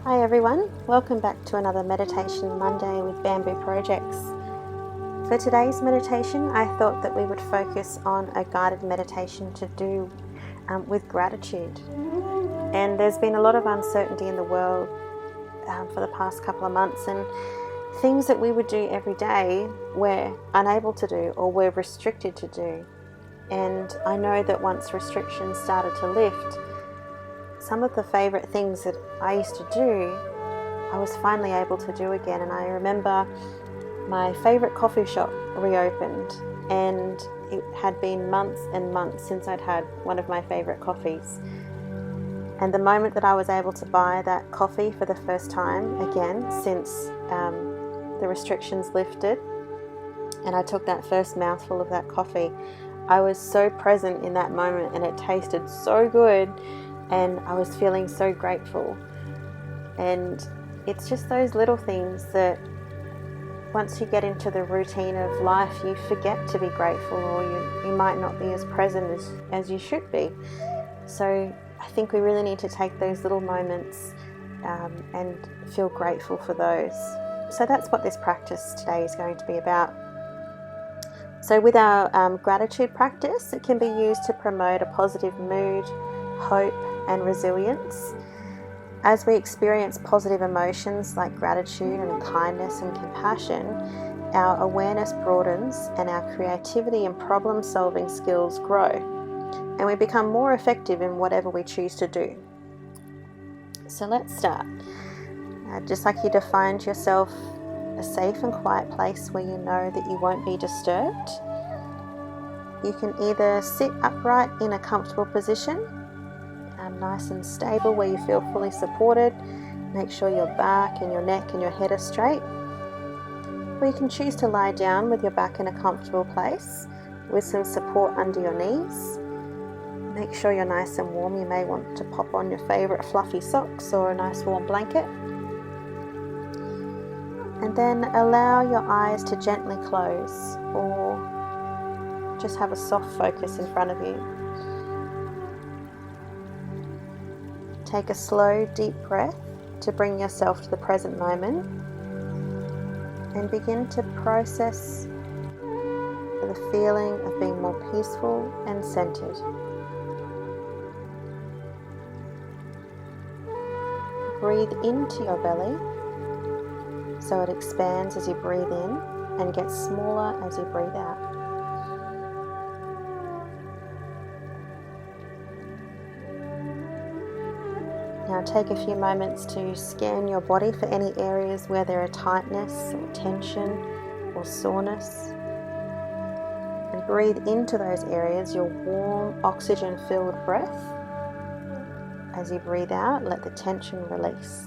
Hi everyone, welcome back to another Meditation Monday with Bamboo Projects. For today's meditation, I thought that we would focus on a guided meditation to do with gratitude. And there's been a lot of uncertainty in the world for the past couple of months, and things that we would do every day we're unable to do or we're restricted to do. And I know that once restrictions started to lift, some of the favourite things that I used to do, I was finally able to do again. And I remember my favourite coffee shop reopened, and it had been months and months since I'd had one of my favourite coffees. And the moment that I was able to buy that coffee for the first time again since the restrictions lifted, and I took that first mouthful of that coffee, I was so present in that moment, and it tasted so good. And I was feeling so grateful. And it's just those little things that once you get into the routine of life, you forget to be grateful, or you might not be as present as you should be. So I think we really need to take those little moments and feel grateful for those. So that's what this practice today is going to be about. So with our gratitude practice, it can be used to promote a positive mood, hope, and resilience. As we experience positive emotions like gratitude and kindness and compassion, our awareness broadens and our creativity and problem-solving skills grow, and we become more effective in whatever we choose to do. So let's start. Just like you defined yourself a safe and quiet place where you know that you won't be disturbed, you can either sit upright in a comfortable position, nice and stable, where you feel fully supported. Make sure your back and your neck and your head are straight. Or you can choose to lie down with your back in a comfortable place with some support under your knees. Make sure you're nice and warm. You may want to pop on your favourite fluffy socks or a nice warm blanket. And then allow your eyes to gently close, or just have a soft focus in front of you. Take a slow, deep breath to bring yourself to the present moment, and begin to process the feeling of being more peaceful and centered. Breathe into your belly so it expands as you breathe in and gets smaller as you breathe out. Now take a few moments to scan your body for any areas where there are tightness or tension or soreness. And breathe into those areas your warm, oxygen-filled breath. As you breathe out, let the tension release.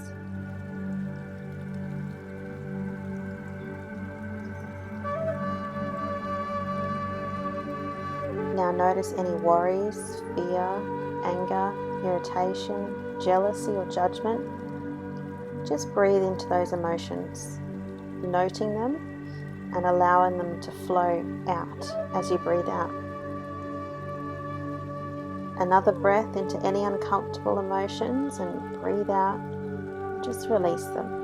Now notice any worries, fear, anger, irritation, jealousy or judgment. Just breathe into those emotions, noting them and allowing them to flow out as you breathe out. Another breath into any uncomfortable emotions, and breathe out, just release them.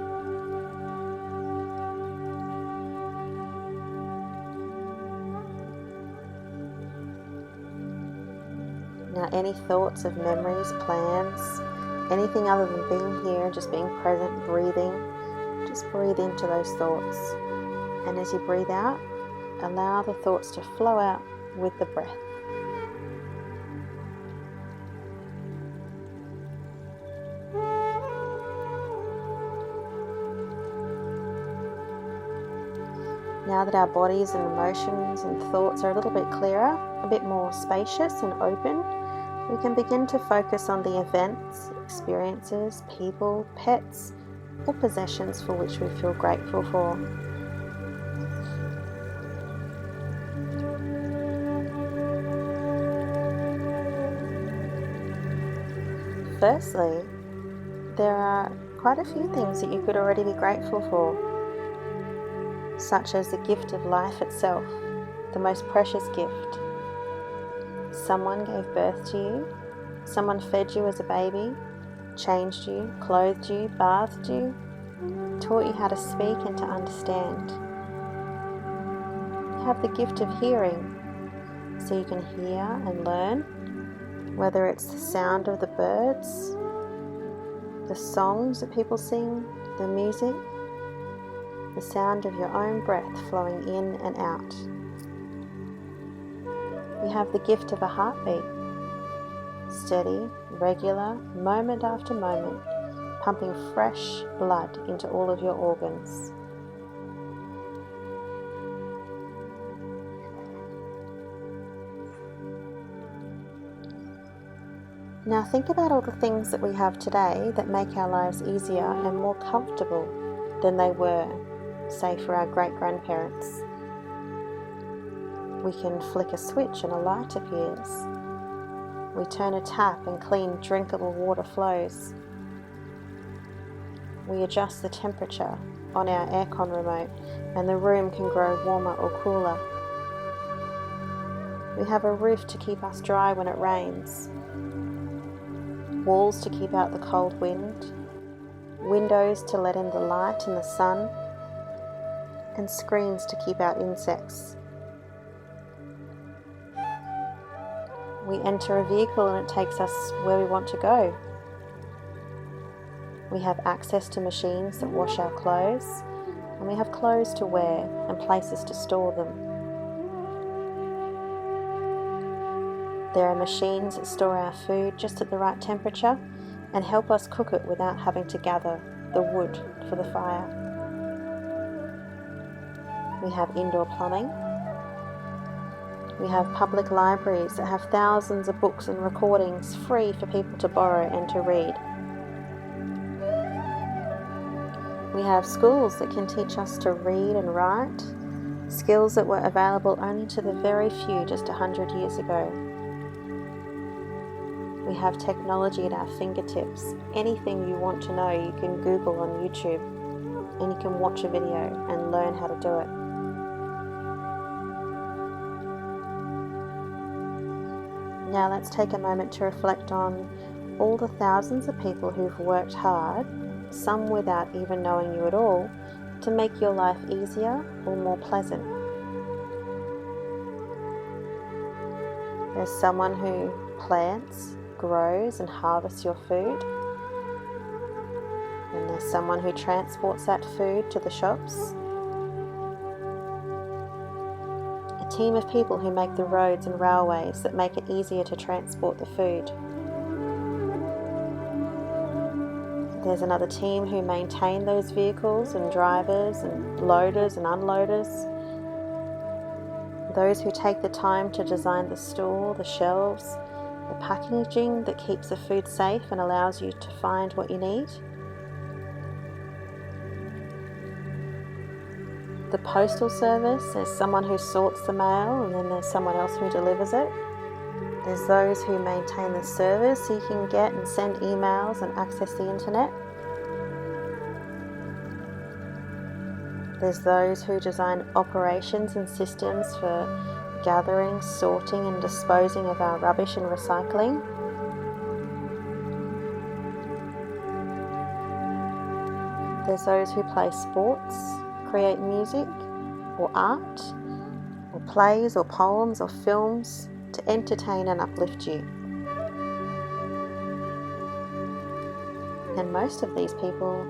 Now any thoughts of memories, plans, anything other than being here, just being present, breathing, just breathe into those thoughts. And as you breathe out, allow the thoughts to flow out with the breath. Now that our bodies and emotions and thoughts are a little bit clearer, a bit more spacious and open, we can begin to focus on the events, experiences, people, pets, or possessions for which we feel grateful for. Firstly, there are quite a few things that you could already be grateful for, such as the gift of life itself, the most precious gift. Someone gave birth to you, someone fed you as a baby, changed you, clothed you, bathed you, taught you how to speak and to understand. You have the gift of hearing, so you can hear and learn, whether it's the sound of the birds, the songs that people sing, the music, the sound of your own breath flowing in and out. You have the gift of a heartbeat, steady, regular, moment after moment, pumping fresh blood into all of your organs. Now think about all the things that we have today that make our lives easier and more comfortable than they were, say, for our great-grandparents. We can flick a switch and a light appears. We turn a tap and clean, drinkable water flows. We adjust the temperature on our aircon remote and the room can grow warmer or cooler. We have a roof to keep us dry when it rains, walls to keep out the cold wind, windows to let in the light and the sun, and screens to keep out insects. We enter a vehicle and it takes us where we want to go. We have access to machines that wash our clothes, and we have clothes to wear and places to store them. There are machines that store our food just at the right temperature and help us cook it without having to gather the wood for the fire. We have indoor plumbing. We have public libraries that have thousands of books and recordings free for people to borrow and to read. We have schools that can teach us to read and write, skills that were available only to the very few just 100 years ago. We have technology at our fingertips. Anything you want to know, you can Google on YouTube, and you can watch a video and learn how to do it. Now let's take a moment to reflect on all the thousands of people who've worked hard, some without even knowing you at all, to make your life easier or more pleasant. There's someone who plants, grows and harvests your food. And there's someone who transports that food to the shops. A team of people who make the roads and railways that make it easier to transport the food. There's another team who maintain those vehicles and drivers and loaders and unloaders. Those who take the time to design the store, the shelves, the packaging that keeps the food safe and allows you to find what you need. The postal service, there's someone who sorts the mail and then there's someone else who delivers it. There's those who maintain the servers so you can get and send emails and access the internet. There's those who design operations and systems for gathering, sorting and disposing of our rubbish and recycling. There's those who play sports, create music or art or plays or poems or films to entertain and uplift you. And most of these people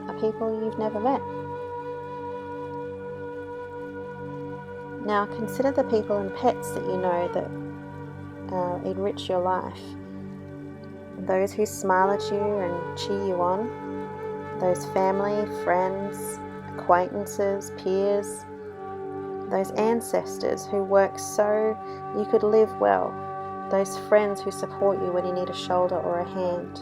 are people you've never met. Now consider the people and pets that you know that enrich your life. Those who smile at you and cheer you on. Those family, friends, acquaintances, peers. Those ancestors who work so you could live well. Those friends who support you when you need a shoulder or a hand.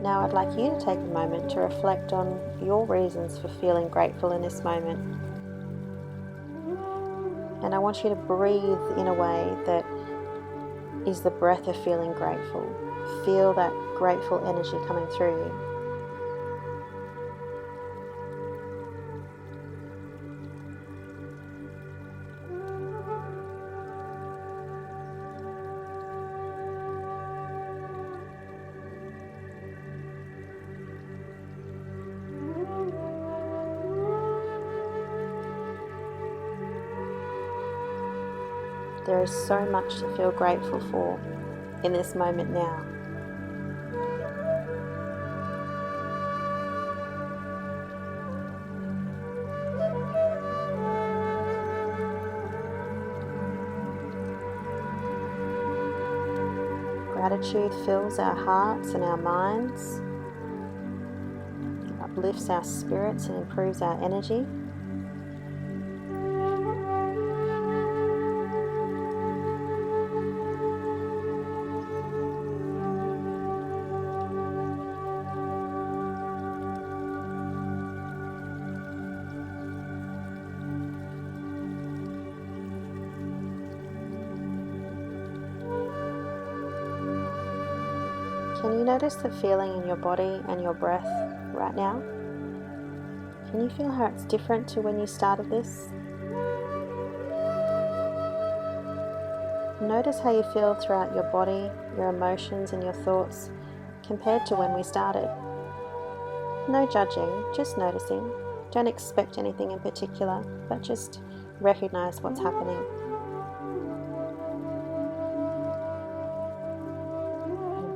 Now I'd like you to take a moment to reflect on your reasons for feeling grateful in this moment. And I want you to breathe in a way that is the breath of feeling grateful. Feel that grateful energy coming through you. There is so much to feel grateful for in this moment now. Gratitude fills our hearts and our minds, uplifts our spirits and improves our energy. Can you notice the feeling in your body and your breath right now? Can you feel how it's different to when you started this? Notice how you feel throughout your body, your emotions and your thoughts compared to when we started. No judging, just noticing. Don't expect anything in particular, but just recognize what's happening.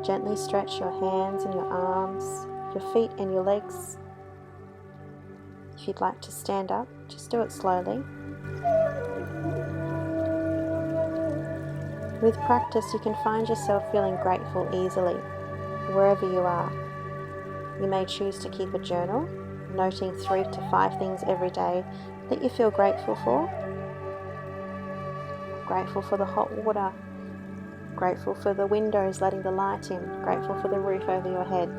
Gently stretch your hands and your arms, your feet and your legs. If you'd like to stand up, just do it slowly. With practice, you can find yourself feeling grateful easily, wherever you are. You may choose to keep a journal, noting 3 to 5 things every day that you feel grateful for. Grateful for the hot water, grateful for the windows letting the light in, grateful for the roof over your head.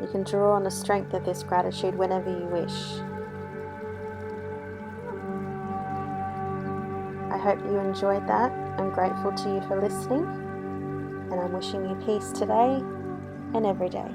You can draw on the strength of this gratitude whenever you wish. I hope you enjoyed that. I'm grateful to you for listening, and I'm wishing you peace today and every day.